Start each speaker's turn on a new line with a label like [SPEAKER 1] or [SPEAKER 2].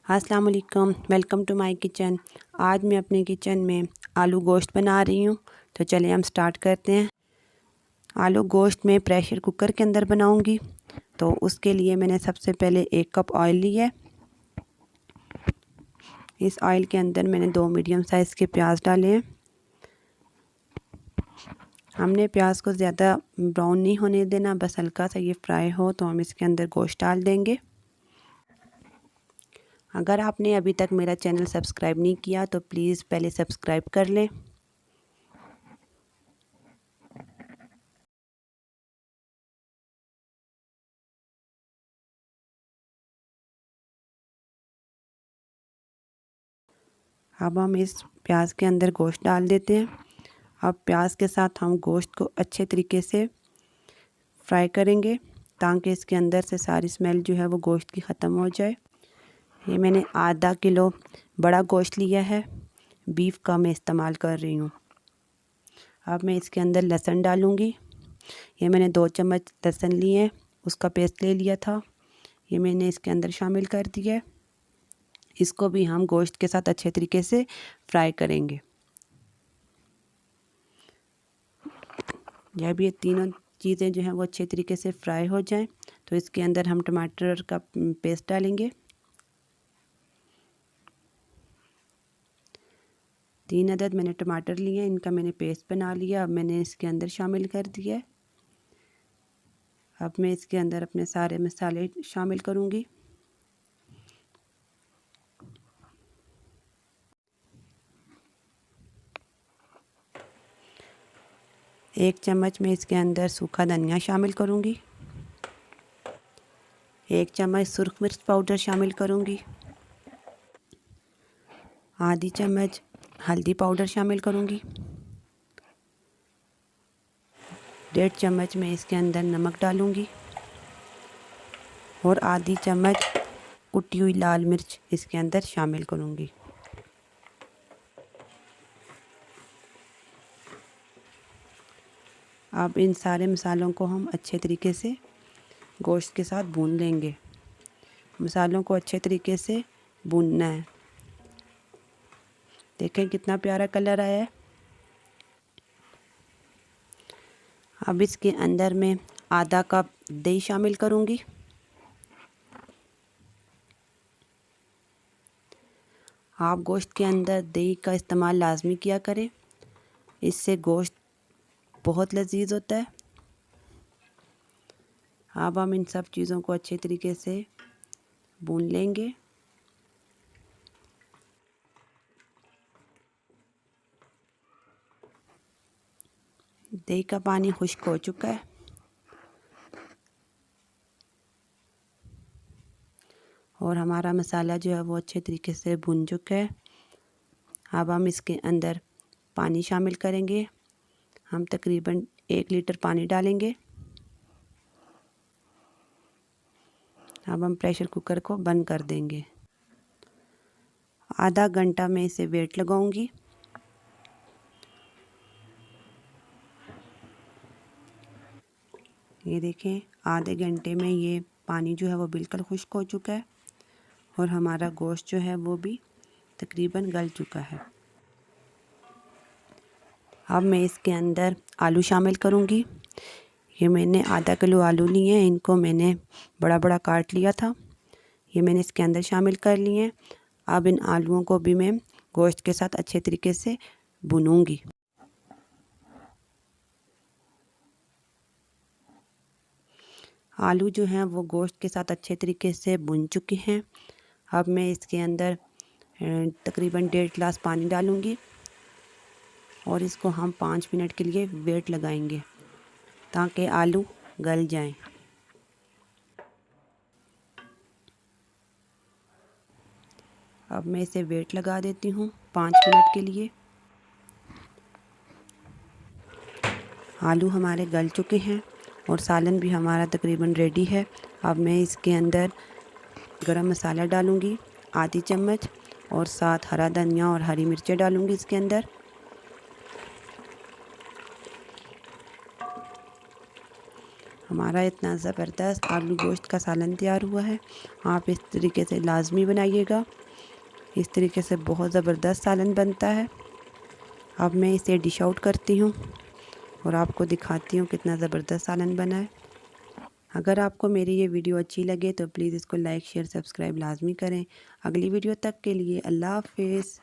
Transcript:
[SPEAKER 1] अस्सलाम वालेकुम, welcome to my kitchen. आज मैं अपने किचन में आलू गोश्त बना रही हूँ। तो चलिए हम स्टार्ट करते हैं। आलू गोश्त में प्रेशर कुकर के अंदर बनाऊँगी। तो उसके लिए मैंने सबसे पहले 1 कप ऑयल लिया है। इस ऑयल के अंदर मैंने 2 मीडियम साइज़ के प्याज डाले हैं। हमने प्याज को ज़्यादा ब्राउन नहीं होने देना, बस हल्का सा ये फ्राई हो तो हम इसके अंदर गोश्त डाल देंगे। अगर आपने अभी तक मेरा चैनल सब्सक्राइब नहीं किया तो प्लीज़ पहले सब्सक्राइब कर लें। अब हम इस प्याज के अंदर गोश्त डाल देते हैं। अब प्याज के साथ हम गोश्त को अच्छे तरीके से फ्राई करेंगे ताकि इसके अंदर से सारी स्मेल जो है वो गोश्त की ख़त्म हो जाए। ये मैंने आधा किलो बड़ा गोश्त लिया है, बीफ का मैं इस्तेमाल कर रही हूँ। अब मैं इसके अंदर लहसुन डालूँगी। ये मैंने 2 चम्मच लहसुन लिए हैं, उसका पेस्ट ले लिया था, ये मैंने इसके अंदर शामिल कर दिया है। इसको भी हम गोश्त के साथ अच्छे तरीके से फ्राई करेंगे। जब ये तीनों चीज़ें जो हैं वो अच्छे तरीके से फ्राई हो जाएं तो इसके अंदर हम टमाटर का पेस्ट डालेंगे। 3 अदद मैंने टमाटर लिए हैं, इनका मैंने पेस्ट बना लिया। अब मैंने इसके अंदर शामिल कर दिया है। अब मैं इसके अंदर अपने सारे मसाले शामिल करूँगी। एक चम्मच मैं इसके अंदर सूखा धनिया शामिल करूँगी। 1 चम्मच सुरख मिर्च पाउडर शामिल करूँगी। आधी चम्मच हल्दी पाउडर शामिल करूँगी। 1.5 चम्मच मैं इसके अंदर नमक डालूँगी और आधी चम्मच कुटी हुई लाल मिर्च इसके अंदर शामिल करूँगी। अब इन सारे मसालों को हम अच्छे तरीके से गोश्त के साथ भून लेंगे। मसालों को अच्छे तरीके से भूनना है। देखें कितना प्यारा कलर आया है। अब इसके अंदर मैं आधा कप दही शामिल करूँगी। आप गोश्त के अंदर दही का इस्तेमाल लाजमी किया करें, इससे गोश्त बहुत लजीज होता है। अब हम इन सब चीज़ों को अच्छे तरीके से भून लेंगे। दही का पानी खुश्क हो चुका है और हमारा मसाला जो है वो अच्छे तरीके से भुन चुका है। अब हम इसके अंदर पानी शामिल करेंगे। हम तकरीबन 1 लीटर पानी डालेंगे। अब हम प्रेशर कुकर को बंद कर देंगे। आधा घंटा मैं इसे वेट लगाऊंगी। ये देखें आधे घंटे में ये पानी जो है वो बिल्कुल खुश्क हो चुका है और हमारा गोश्त जो है वो भी तकरीबन गल चुका है। अब मैं इसके अंदर आलू शामिल करूंगी। ये मैंने आधा किलो आलू लिए हैं, इनको मैंने बड़ा बड़ा काट लिया था। ये मैंने इसके अंदर शामिल कर लिए हैं। अब इन आलूओं को भी मैं गोश्त के साथ अच्छे तरीके से भूनूंगी। आलू जो हैं वो गोश्त के साथ अच्छे तरीके से भुन चुके हैं। अब मैं इसके अंदर तकरीबन 1.5 गिलास पानी डालूंगी और इसको हम 5 मिनट के लिए वेट लगाएंगे ताकि आलू गल जाएं। अब मैं इसे वेट लगा देती हूँ 5 मिनट के लिए। आलू हमारे गल चुके हैं और सालन भी हमारा तकरीबन रेडी है। अब मैं इसके अंदर गरम मसाला डालूँगी आधी चम्मच और साथ हरा धनिया और हरी मिर्चें डालूँगी इसके अंदर। हमारा इतना ज़बरदस्त आलू गोश्त का सालन तैयार हुआ है। आप इस तरीके से लाजमी बनाइएगा। इस तरीके से बहुत ज़बरदस्त सालन बनता है। अब मैं इसे डिश आउट करती हूँ और आपको दिखाती हूँ कितना ज़बरदस्त सालन बना है। अगर आपको मेरी ये वीडियो अच्छी लगे तो प्लीज़ इसको लाइक शेयर सब्सक्राइब लाजमी करें। अगली वीडियो तक के लिए अल्लाह हाफ़िज़।